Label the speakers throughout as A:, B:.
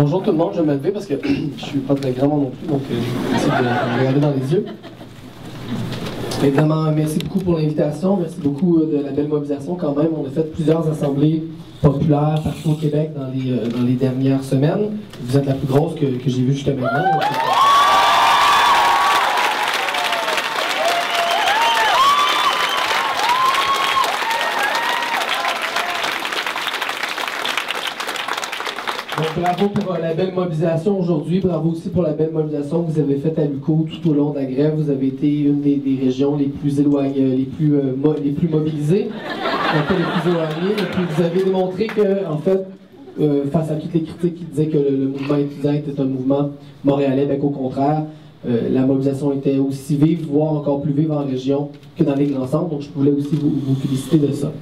A: Bonjour tout le monde, je vais me lever parce que je suis pas très grand non plus, donc j'essaie de me regarder dans les yeux. Évidemment, merci beaucoup pour l'invitation, merci beaucoup de la belle mobilisation quand même. On a fait plusieurs assemblées populaires partout au Québec dans les dernières semaines. Vous êtes la plus grosse que j'ai vue jusqu'à maintenant. Donc, bravo pour la belle mobilisation aujourd'hui, bravo aussi pour la belle mobilisation que vous avez faite à l'UQO tout au long de la grève. Vous avez été une des régions les plus éloignées, les plus mobilisées, pas les plus éloignées, et puis vous avez démontré que, en fait, face à toutes les critiques qui disaient que le mouvement étudiant était un mouvement montréalais, bien qu'au contraire, la mobilisation était aussi vive, voire encore plus vive en région que dans les grands centres, donc je voulais aussi vous féliciter de ça.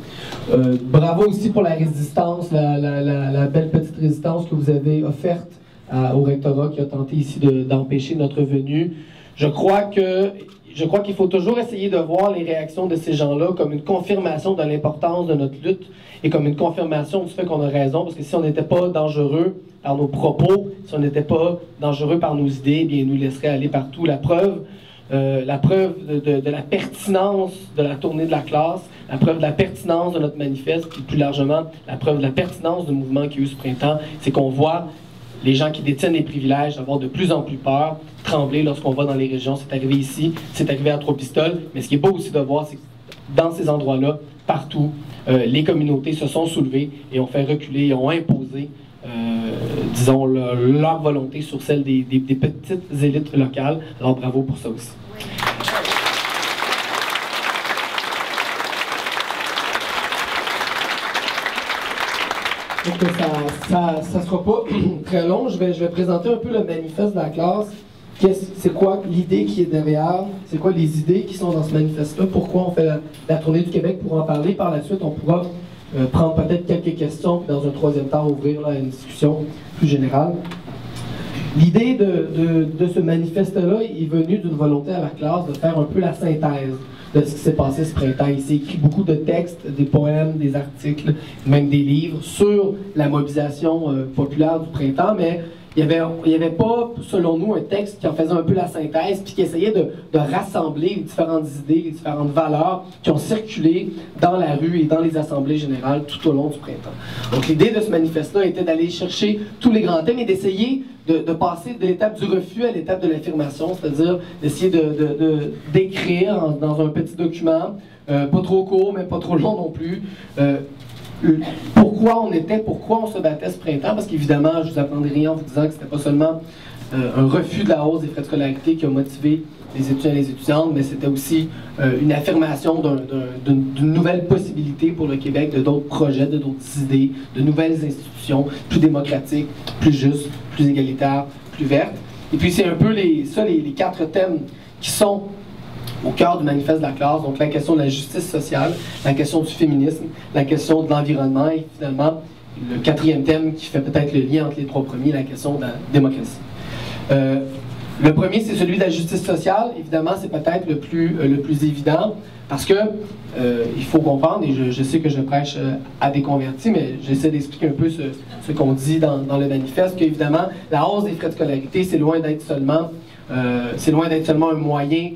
A: Bravo aussi pour la résistance, la belle petite résistance que vous avez offerte au rectorat qui a tenté ici d'empêcher notre venue. Je crois qu'il faut toujours essayer de voir les réactions de ces gens-là comme une confirmation de l'importance de notre lutte et comme une confirmation du fait qu'on a raison, parce que si on n'était pas dangereux par nos propos, si on n'était pas dangereux par nos idées, bien, ils nous laisseraient aller partout. La preuve de la pertinence de la tournée de la classe, la preuve de la pertinence de notre manifeste, puis plus largement, la preuve de la pertinence du mouvement qui a eu ce printemps, c'est qu'on voit les gens qui détiennent les privilèges avoir de plus en plus peur, trembler lorsqu'on va dans les régions. C'est arrivé ici, c'est arrivé à Trois-Pistoles, mais ce qui est beau aussi de voir, c'est que dans ces endroits-là, partout, les communautés se sont soulevées et ont fait reculer et ont imposé disons, leur volonté sur celle des petites élites locales. Alors bravo pour ça aussi. Donc ça sera pas très long. Je vais présenter un peu le manifeste de la classe. C'est quoi l'idée qui est derrière? C'est quoi les idées qui sont dans ce manifeste-là? Pourquoi on fait la tournée du Québec pour en parler? Par la suite, on pourra prendre peut-être quelques questions, puis dans un troisième temps, ouvrir là, une discussion plus générale. L'idée de ce manifeste-là est venue d'une volonté à la classe de faire un peu la synthèse de ce qui s'est passé ce printemps. Il s'est écrit beaucoup de textes, des poèmes, des articles, même des livres sur la mobilisation populaire du printemps, mais il n'y avait pas, selon nous, un texte qui en faisait un peu la synthèse, puis qui essayait de rassembler les différentes idées, les différentes valeurs qui ont circulé dans la rue et dans les assemblées générales tout au long du printemps. Donc l'idée de ce manifeste-là était d'aller chercher tous les grands thèmes et d'essayer de passer de l'étape du refus à l'étape de l'affirmation, c'est-à-dire d'essayer d'écrire dans un petit document, pas trop court, mais pas trop long non plus, pourquoi on se battait ce printemps, parce qu'évidemment, je vous apprendrai rien en vous disant que c'était pas seulement un refus de la hausse des frais de scolarité qui a motivé les étudiants et les étudiantes, mais c'était aussi une affirmation d'une nouvelle possibilité pour le Québec, de d'autres projets, de d'autres idées, de nouvelles institutions plus démocratiques, plus justes, plus égalitaires, plus vertes. Et puis c'est un peu les quatre thèmes qui sont au cœur du manifeste de la classe, donc la question de la justice sociale, la question du féminisme, la question de l'environnement et finalement le quatrième thème qui fait peut-être le lien entre les trois premiers, la question de la démocratie. Le premier, c'est celui de la justice sociale. Évidemment, c'est peut-être le plus évident parce que il faut comprendre, et je sais que je prêche à des convertis, mais j'essaie d'expliquer un peu ce qu'on dit dans le manifeste, qu'évidemment, la hausse des frais de scolarité, c'est loin d'être seulement un moyen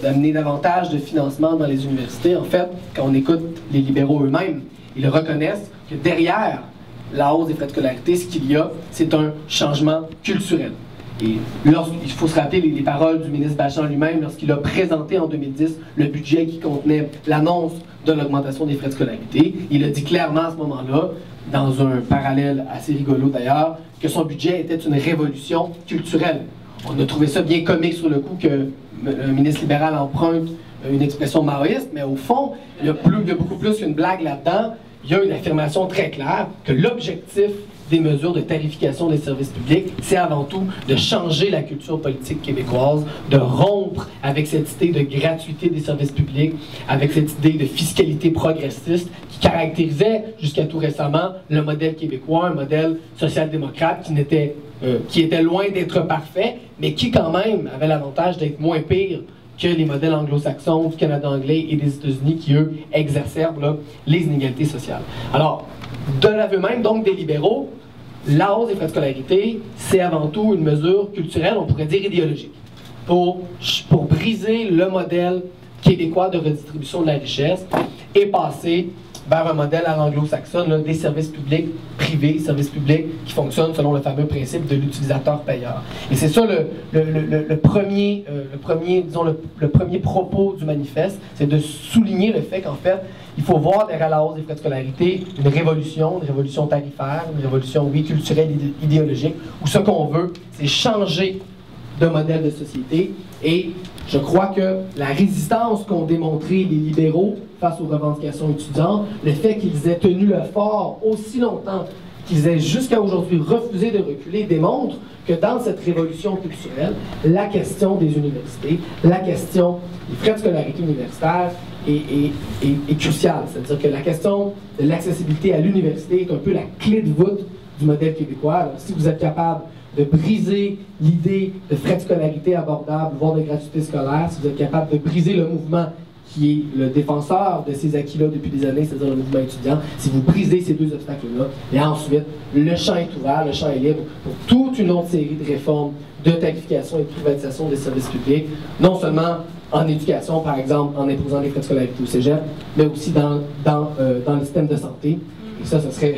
A: d'amener davantage de financement dans les universités. En fait, quand on écoute les libéraux eux-mêmes, ils reconnaissent que derrière la hausse des frais de scolarité, ce qu'il y a, c'est un changement culturel. Et il faut se rappeler les paroles du ministre Bachand lui-même lorsqu'il a présenté en 2010 le budget qui contenait l'annonce de l'augmentation des frais de scolarité. Il a dit clairement à ce moment-là, dans un parallèle assez rigolo d'ailleurs, que son budget était une révolution culturelle. On a trouvé ça bien comique sur le coup que le ministre libéral emprunte une expression maoïste, mais au fond, il y a beaucoup plus qu'une blague là-dedans. Il y a une affirmation très claire que l'objectif des mesures de tarification des services publics, c'est avant tout de changer la culture politique québécoise, de rompre avec cette idée de gratuité des services publics, avec cette idée de fiscalité progressiste qui caractérisait jusqu'à tout récemment le modèle québécois, un modèle social-démocrate qui était loin d'être parfait, mais qui quand même avait l'avantage d'être moins pire que les modèles anglo-saxons, du Canada anglais et des États-Unis qui, eux, exacerbent là, les inégalités sociales. Alors, de l'aveu même, donc, des libéraux, la hausse des frais de scolarité, c'est avant tout une mesure culturelle, on pourrait dire idéologique, pour briser le modèle québécois de redistribution de la richesse et passer vers un modèle à l'anglo-saxonne des services publics privés, services publics qui fonctionnent selon le fameux principe de l'utilisateur-payeur. Et c'est ça le premier propos du manifeste, c'est de souligner le fait qu'en fait, il faut voir derrière la hausse des frais de scolarité une révolution tarifaire, une révolution, oui, culturelle, idéologique, où ce qu'on veut, c'est changer de modèle de société. Et je crois que la résistance qu'ont démontré les libéraux face aux revendications étudiantes, le fait qu'ils aient tenu le fort aussi longtemps, qu'ils aient jusqu'à aujourd'hui refusé de reculer, démontre que dans cette révolution culturelle, la question des universités, la question des frais de scolarité universitaire est cruciale. C'est-à-dire que la question de l'accessibilité à l'université est un peu la clé de voûte du modèle québécois. Alors, si vous êtes capable de briser l'idée de frais de scolarité abordables, voire de gratuité scolaire, si vous êtes capable de briser le mouvement qui est le défenseur de ces acquis-là depuis des années, c'est-à-dire le mouvement étudiant, si vous brisez ces deux obstacles-là, et ensuite, le champ est ouvert, le champ est libre pour toute une autre série de réformes de tarification et de privatisation des services publics, non seulement en éducation, par exemple, en imposant les frais de scolarité au cégep, mais aussi dans le système de santé. Et ça serait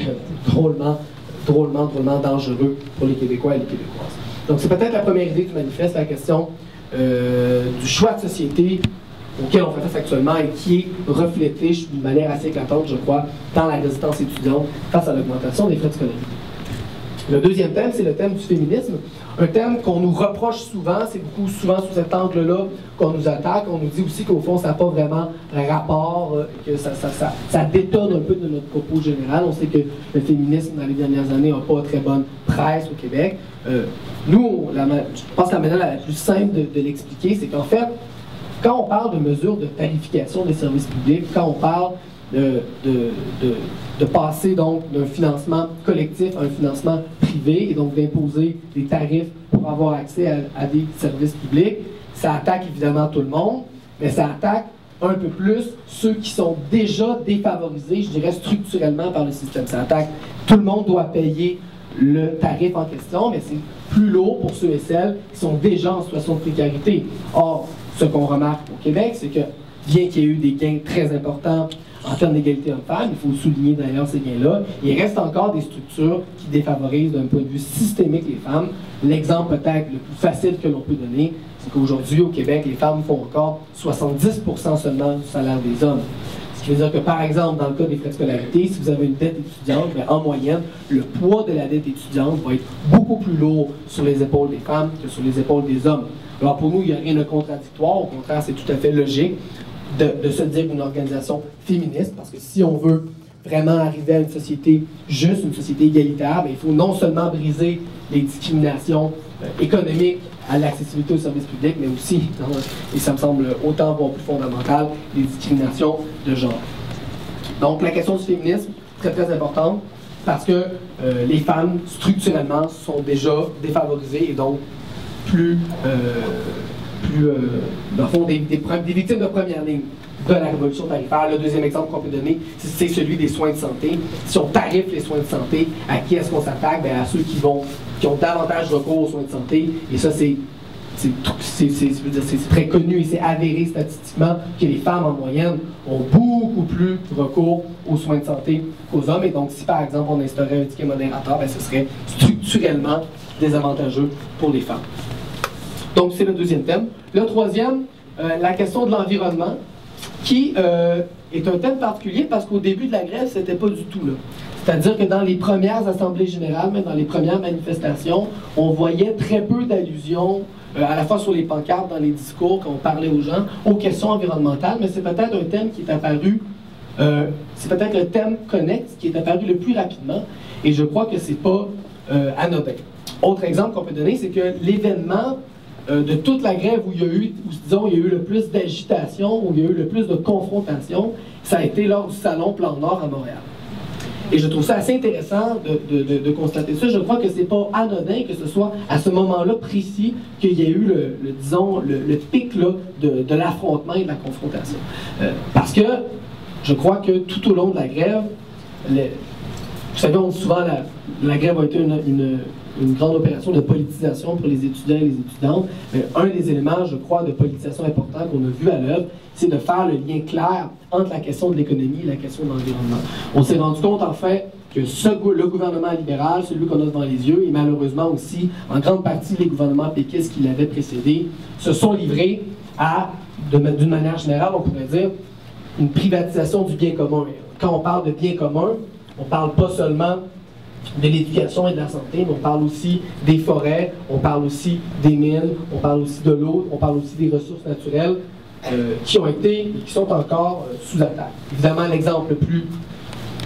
A: drôlement dangereux pour les Québécois et les Québécoises. Donc c'est peut-être la première idée du manifeste, la question du choix de société auquel on fait face actuellement et qui est reflété d'une manière assez éclatante, je crois, dans la résistance étudiante face à l'augmentation des frais de scolarité. Le deuxième thème, c'est le thème du féminisme. Un thème qu'on nous reproche souvent, c'est beaucoup souvent sous cet angle-là qu'on nous attaque. On nous dit aussi qu'au fond, ça n'a pas vraiment rapport, que ça détonne un peu de notre propos général. On sait que le féminisme, dans les dernières années, n'a pas très bonne presse au Québec. Nous, je pense que la manière la plus simple de l'expliquer, c'est qu'en fait, quand on parle de mesures de tarification des services publics, quand on parle de passer donc d'un financement collectif à un financement privé et donc d'imposer des tarifs pour avoir accès à des services publics, ça attaque évidemment tout le monde, mais ça attaque un peu plus ceux qui sont déjà défavorisés, je dirais structurellement par le système. Ça attaque tout le monde doit payer le tarif en question, mais c'est plus lourd pour ceux et celles qui sont déjà en situation de précarité. Or, ce qu'on remarque au Québec, c'est que bien qu'il y ait eu des gains très importants en termes d'égalité homme-femme, il faut souligner d'ailleurs ces gains-là, il reste encore des structures qui défavorisent d'un point de vue systémique les femmes. L'exemple peut-être le plus facile que l'on peut donner, c'est qu'aujourd'hui au Québec, les femmes font encore 70% seulement du salaire des hommes. Ce qui veut dire que par exemple, dans le cas des frais de scolarité, si vous avez une dette étudiante, bien, en moyenne, le poids de la dette étudiante va être beaucoup plus lourd sur les épaules des femmes que sur les épaules des hommes. Alors pour nous, il n'y a rien de contradictoire, au contraire, c'est tout à fait logique de se dire une organisation féministe, parce que si on veut vraiment arriver à une société juste, une société égalitaire, bien, il faut non seulement briser les discriminations économiques à l'accessibilité aux services publics, mais aussi, et ça me semble autant voire plus fondamental, les discriminations de genre. Donc la question du féminisme, très très importante, parce que les femmes, structurellement, sont déjà défavorisées et donc dans le fond, des victimes de première ligne de la révolution tarifaire. Le deuxième exemple qu'on peut donner, c'est celui des soins de santé. Si on tarife les soins de santé, à qui est-ce qu'on s'attaque? Bien, à ceux qui ont davantage recours aux soins de santé. Et ça, c'est très connu et c'est avéré statistiquement que les femmes, en moyenne, ont beaucoup plus recours aux soins de santé qu'aux hommes. Et donc, si par exemple, on instaurait un ticket modérateur, bien, ce serait structurellement désavantageux pour les femmes. Donc, c'est le deuxième thème. Le troisième, la question de l'environnement, qui est un thème particulier parce qu'au début de la grève, c'était pas du tout là. C'est-à-dire que dans les premières assemblées générales, même dans les premières manifestations, on voyait très peu d'allusions, à la fois sur les pancartes, dans les discours, quand on parlait aux gens, aux questions environnementales, mais c'est peut-être un thème qui est apparu, c'est peut-être le thème connexe qui est apparu le plus rapidement, et je crois que c'est pas anodin. Autre exemple qu'on peut donner, c'est que l'événement de toute la grève où il y a eu, disons, il y a eu le plus d'agitation, où il y a eu le plus de confrontation, ça a été lors du Salon Plan Nord à Montréal. Et je trouve ça assez intéressant de constater ça. Je crois que c'est pas anodin que ce soit à ce moment-là précis qu'il y a eu le pic là, de l'affrontement et de la confrontation. Parce que je crois que tout au long de la grève, Vous savez, on dit souvent la grève a été une grande opération de politisation pour les étudiants et les étudiantes. Mais un des éléments, je crois, de politisation important qu'on a vu à l'œuvre, c'est de faire le lien clair entre la question de l'économie et la question de l'environnement. On s'est rendu compte, en fait, que le gouvernement libéral, celui qu'on a devant les yeux, et malheureusement aussi, en grande partie, les gouvernements péquistes qui l'avaient précédé, se sont livrés à, d'une manière générale, on pourrait dire, une privatisation du bien commun. Quand on parle de bien commun, on ne parle pas seulement de l'éducation et de la santé, mais on parle aussi des forêts, on parle aussi des mines, on parle aussi de l'eau, on parle aussi des ressources naturelles qui ont été et qui sont encore sous attaque. Évidemment, l'exemple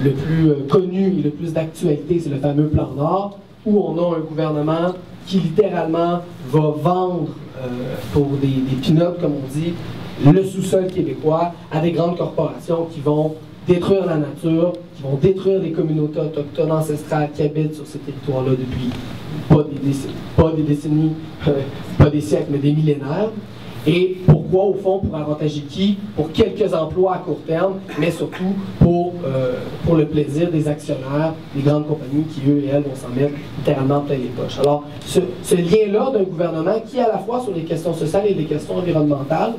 A: le plus connu et le plus d'actualité, c'est le fameux Plan Nord, où on a un gouvernement qui littéralement va vendre pour des peanuts, comme on dit, le sous-sol québécois à des grandes corporations qui vont détruire la nature, qui vont détruire les communautés autochtones ancestrales qui habitent sur ces territoires-là depuis pas des décennies, pas des siècles, mais des millénaires. Et pourquoi, au fond, pour avantager qui? Pour quelques emplois à court terme, mais surtout pour le plaisir des actionnaires, des grandes compagnies qui, eux et elles, vont s'en mettre littéralement plein les poches. Alors, ce lien-là d'un gouvernement qui, à la fois sur les questions sociales et les questions environnementales,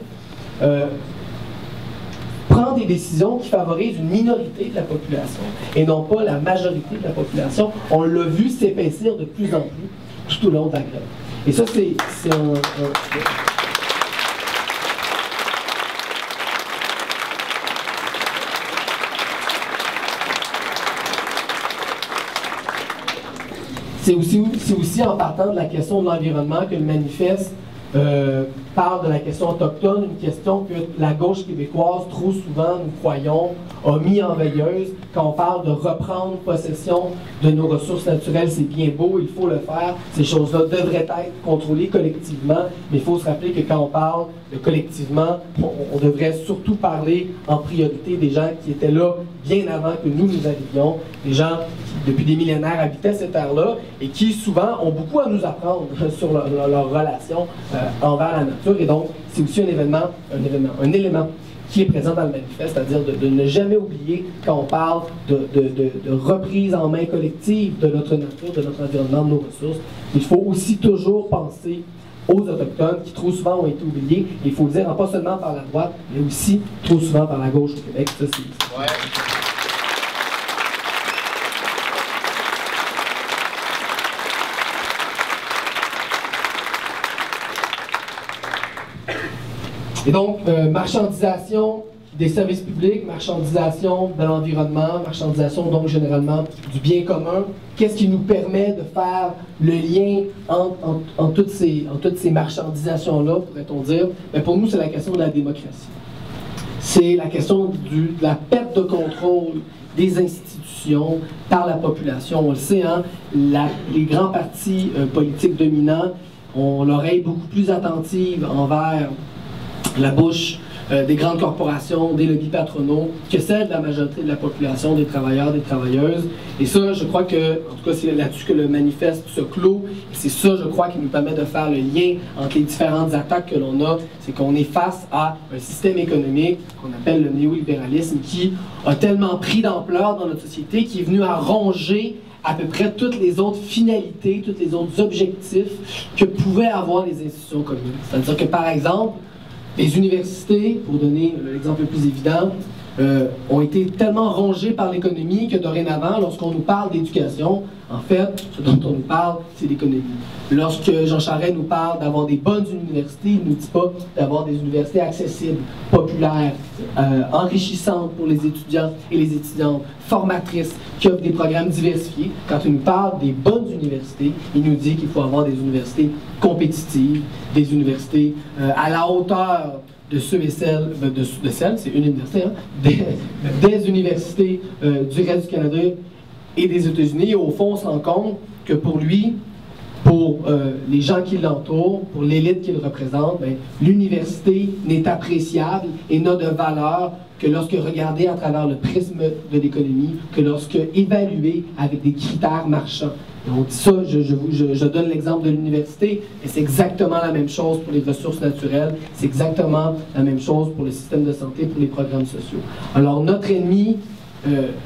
A: prend des décisions qui favorisent une minorité de la population et non pas la majorité de la population. On l'a vu s'épaissir de plus en plus tout au long de la grève. Et ça, c'est C'est aussi en partant de la question de l'environnement que le manifeste parle de la question autochtone, une question que la gauche québécoise, trop souvent, nous croyons, a mis en veilleuse. Quand on parle de reprendre possession de nos ressources naturelles, c'est bien beau, il faut le faire. Ces choses-là devraient être contrôlées collectivement, mais il faut se rappeler que quand on parle de collectivement, on devrait surtout parler en priorité des gens qui étaient là bien avant que nous arrivions, des gens qui, depuis des millénaires, habitaient cette terre-là et qui, souvent, ont beaucoup à nous apprendre sur leur relation envers la nature. Et donc, c'est aussi un élément qui est présent dans le manifeste, c'est-à-dire de ne jamais oublier quand on parle de reprise en main collective de notre nature, de notre environnement, de nos ressources. Il faut aussi toujours penser aux Autochtones qui trop souvent ont été oubliés. Il faut le dire, pas seulement par la droite, mais aussi trop souvent par la gauche au Québec. Ça, c'est... Ouais. Et donc, marchandisation des services publics, marchandisation de l'environnement, marchandisation donc généralement du bien commun. Qu'est-ce qui nous permet de faire le lien en toutes ces marchandisations-là, pourrait-on dire? Mais pour nous, c'est la question de la démocratie. C'est la question de la perte de contrôle des institutions par la population. On le sait, hein, les grands partis politiques dominants ont l'oreille beaucoup plus attentive envers la bouche des grandes corporations, des lobbies patronaux, que celle de la majorité de la population, des travailleurs, des travailleuses. Et ça, je crois que, en tout cas, c'est là-dessus que le manifeste se clôt. Et c'est ça, je crois, qui nous permet de faire le lien entre les différentes attaques que l'on a. C'est qu'on est face à un système économique qu'on appelle le néolibéralisme qui a tellement pris d'ampleur dans notre société, qui est venu à ronger à peu près toutes les autres finalités, tous les autres objectifs que pouvaient avoir les institutions communes. C'est-à-dire que, par exemple, les universités, pour donner l'exemple le plus évident, ont été tellement rongées par l'économie que dorénavant, lorsqu'on nous parle d'éducation, en fait, ce dont on nous parle, c'est l'économie. Lorsque Jean Charest nous parle d'avoir des bonnes universités, il ne nous dit pas d'avoir des universités accessibles, populaires, enrichissantes pour les étudiants et les étudiantes, formatrices, qui offrent des programmes diversifiés. Quand il nous parle des bonnes universités, il nous dit qu'il faut avoir des universités compétitives, des universités à la hauteur de ceux et celles, de celles, c'est une université, hein, des universités du reste du Canada et des États-Unis. Et au fond, on se rend compte que pour lui, pour les gens qui l'entourent, pour l'élite qu'il représente, l'université n'est appréciable et n'a de valeur que lorsque regardée à travers le prisme de l'économie, que lorsque évaluée avec des critères marchands. Et on dit ça, je donne l'exemple de l'université, et c'est exactement la même chose pour les ressources naturelles, c'est exactement la même chose pour le système de santé, pour les programmes sociaux. Alors notre ennemi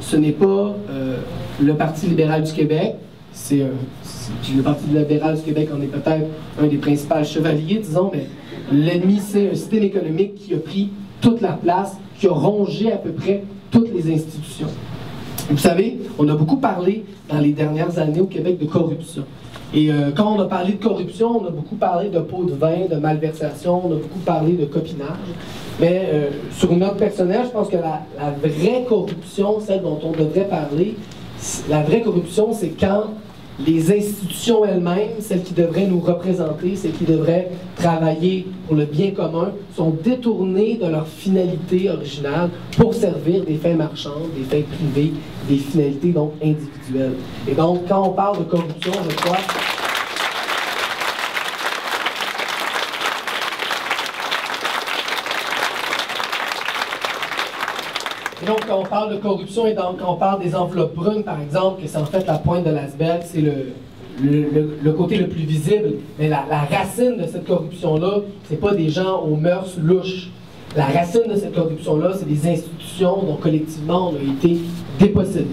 A: ce n'est pas le Parti libéral du Québec, le Parti libéral du Québec en est peut-être un des principaux chevaliers, disons, mais l'ennemi, c'est un système économique qui a pris toute la place, qui a rongé à peu près toutes les institutions. Vous savez, on a beaucoup parlé dans les dernières années au Québec de corruption. Et quand on a parlé de corruption, on a beaucoup parlé de pots de vin, de malversation, on a beaucoup parlé de copinage. Mais sur une note personnelle, je pense que la vraie corruption, celle dont on devrait parler, la vraie corruption, c'est quand les institutions elles-mêmes, celles qui devraient nous représenter, celles qui devraient travailler pour le bien commun, sont détournées de leur finalité originale pour servir des fins marchandes, des fins privées, des finalités donc individuelles. Et donc, quand on parle de corruption, je crois... Et donc, quand on parle de corruption et donc, quand on parle des enveloppes brunes, par exemple, que c'est en fait la pointe de l'iceberg, c'est le côté le plus visible. Mais la racine de cette corruption-là, c'est pas des gens aux mœurs louches. La racine de cette corruption-là, c'est des institutions dont collectivement on a été dépossédés.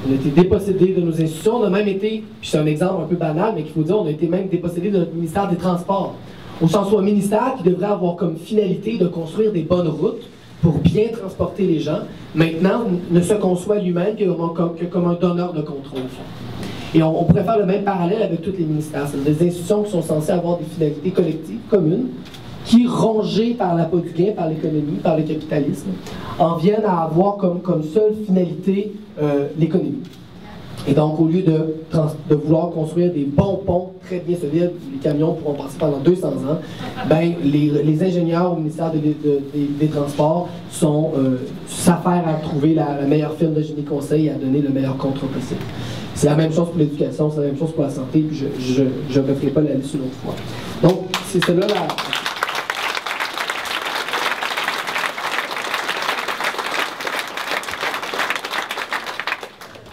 A: On a été dépossédés de nos institutions, on a même été, puis c'est un exemple un peu banal, mais qu'il faut dire, on a été même dépossédés de notre ministère des Transports. Au sens où un ministère qui devrait avoir comme finalité de construire des bonnes routes, pour bien transporter les gens, maintenant ne se conçoit lui-même que comme un donneur de contrôle. Et on pourrait faire le même parallèle avec tous les ministères. C'est des institutions qui sont censées avoir des finalités collectives, communes, qui, rongées par l'appât du gain, par l'économie, par le capitalisme, en viennent à avoir comme seule finalité l'économie. Et donc, au lieu de vouloir construire des bons ponts très bien solides, les camions pourront passer pendant 200 ans, ben, les ingénieurs au ministère des Transports s'affairent à trouver la meilleure firme de génie conseil et à donner le meilleur contrat possible. C'est la même chose pour l'éducation, c'est la même chose pour la santé, puis je ne referai pas la liste une autre fois. Donc, c'est cela la...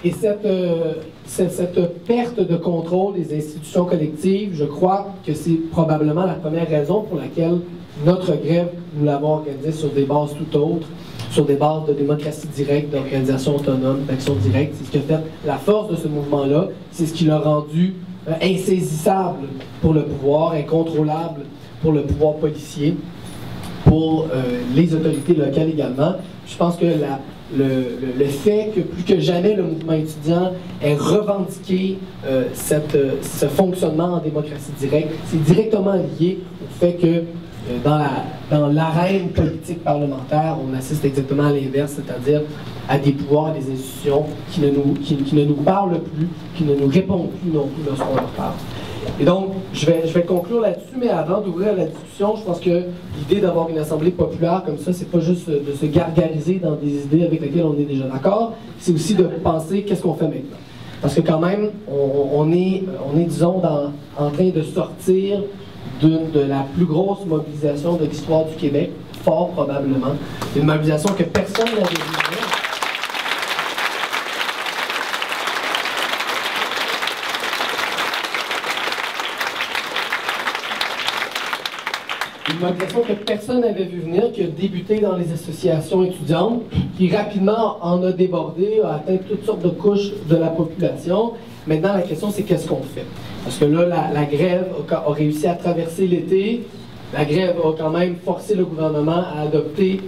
A: Et cette perte de contrôle des institutions collectives, je crois que c'est probablement la première raison pour laquelle notre grève, nous l'avons organisée sur des bases tout autres, sur des bases de démocratie directe, d'organisation autonome, d'action directe. C'est ce qui a fait la force de ce mouvement-là, c'est ce qui l'a rendu insaisissable pour le pouvoir, incontrôlable pour le pouvoir policier, pour les autorités locales également. Je pense que le fait que plus que jamais le mouvement étudiant ait revendiqué ce fonctionnement en démocratie directe, c'est directement lié au fait que dans l'arène politique parlementaire, on assiste exactement à l'inverse, c'est-à-dire à des pouvoirs, des institutions qui ne nous parlent plus, qui ne nous répondent plus non plus lorsqu'on leur parle. Et donc, je vais conclure là-dessus, mais avant d'ouvrir la discussion, je pense que l'idée d'avoir une assemblée populaire comme ça, c'est pas juste de se gargariser dans des idées avec lesquelles on est déjà d'accord, c'est aussi de penser qu'est-ce qu'on fait maintenant. Parce que quand même, on est disons, en train de sortir de la plus grosse mobilisation de l'histoire du Québec, fort probablement, une mobilisation que personne n'avait vue. Une mobilisation que personne n'avait vu venir, qui a débuté dans les associations étudiantes, qui rapidement en a débordé, a atteint toutes sortes de couches de la population. Maintenant, la question, c'est qu'est-ce qu'on fait? Parce que là, la grève a réussi à traverser l'été. La grève a quand même forcé le gouvernement à adopter,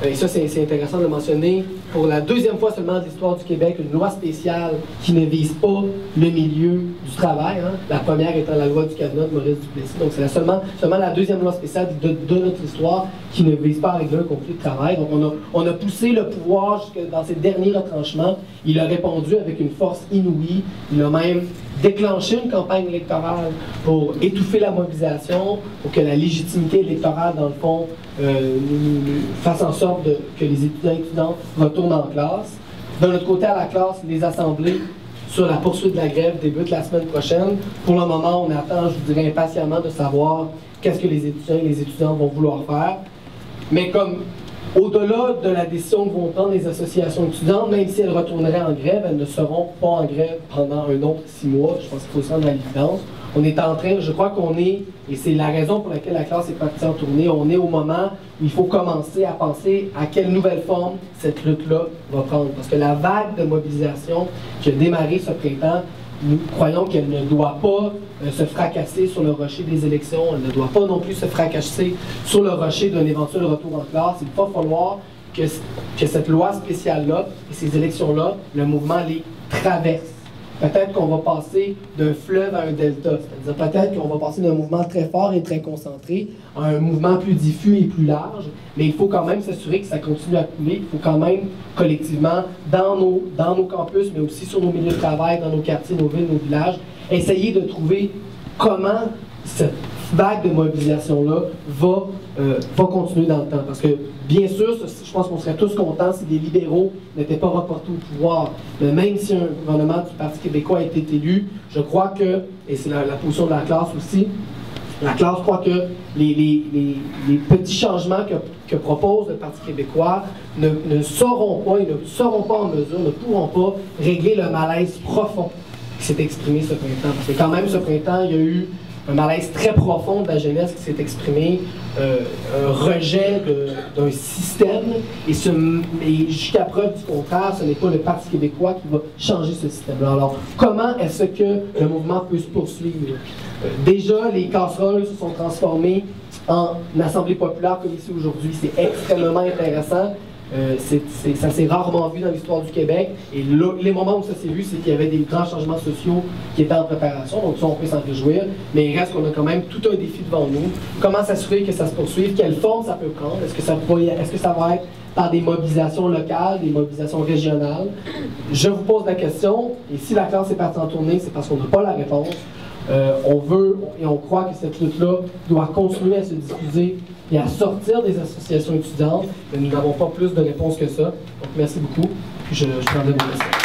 A: et ça c'est intéressant de le mentionner, pour la deuxième fois seulement de l'histoire du Québec, une loi spéciale qui ne vise pas le milieu du travail. Hein. La première étant la loi du cabinet de Maurice Duplessis. Donc c'est seulement la deuxième loi spéciale de notre histoire qui ne vise pas à régler un conflit de travail. Donc on a poussé le pouvoir jusque dans ses derniers retranchements. Il a répondu avec une force inouïe. Il a même déclenché une campagne électorale pour étouffer la mobilisation, pour que la légitimité électorale, dans le fond, fasse en sorte que les étudiants et étudiantes retournent en classe. De l'autre côté, à la classe, les assemblées sur la poursuite de la grève débutent la semaine prochaine. Pour le moment, on attend, je vous dirais, impatiemment de savoir qu'est-ce que les étudiants et les étudiantes vont vouloir faire. Mais comme au-delà de la décision que vont prendre les associations étudiantes, même si elles retourneraient en grève, elles ne seront pas en grève pendant un autre 6 mois. Je pense qu'il faut se rendre à l'évidence. On est en train, je crois qu'on est, et c'est la raison pour laquelle la classe est partie en tournée, on est au moment où il faut commencer à penser à quelle nouvelle forme cette lutte-là va prendre. Parce que la vague de mobilisation qui a démarré ce printemps, nous croyons qu'elle ne doit pas se fracasser sur le rocher des élections, elle ne doit pas non plus se fracasser sur le rocher d'un éventuel retour en classe. Il va falloir que cette loi spéciale-là et ces élections-là, le mouvement les traverse. Peut-être qu'on va passer d'un fleuve à un delta, c'est-à-dire peut-être qu'on va passer d'un mouvement très fort et très concentré à un mouvement plus diffus et plus large, mais il faut quand même s'assurer que ça continue à couler. Il faut quand même collectivement, dans nos campus, mais aussi sur nos milieux de travail, dans nos quartiers, nos villes, nos villages, essayer de trouver comment cette vague de mobilisation-là va continuer dans le temps. Parce que, bien sûr, je pense qu'on serait tous contents si des libéraux n'étaient pas reportés au pouvoir. Mais même si un gouvernement du Parti québécois a été élu, je crois que, et c'est la position de la classe aussi, la classe croit que les petits changements que propose le Parti québécois ne sauront pas, et ne seront pas en mesure, ne pourront pas régler le malaise profond qui s'est exprimé ce printemps. Parce que quand même, ce printemps, il y a eu un malaise très profond de la jeunesse qui s'est exprimé, un rejet d'un système, et jusqu'à preuve du contraire, ce n'est pas le Parti québécois qui va changer ce système-là. Alors, comment est-ce que le mouvement peut se poursuivre? Déjà, les casseroles se sont transformées en assemblée populaire comme ici aujourd'hui. C'est extrêmement intéressant. Ça s'est rarement vu dans l'histoire du Québec. Et là, les moments où ça s'est vu, c'est qu'il y avait des grands changements sociaux qui étaient en préparation. Donc ça, on peut s'en réjouir. Mais il reste qu'on a quand même tout un défi devant nous. Comment s'assurer que ça se poursuive? Quelle forme ça peut prendre? Est-ce que ça va être par des mobilisations locales, des mobilisations régionales? Je vous pose la question. Et si la classe est partie en tournée, c'est parce qu'on n'a pas la réponse. On veut et on croit que cette lutte-là doit continuer à se diffuser et à sortir des associations étudiantes, mais nous n'avons pas plus de réponses que ça. Donc merci beaucoup, puis je prendrai vos questions.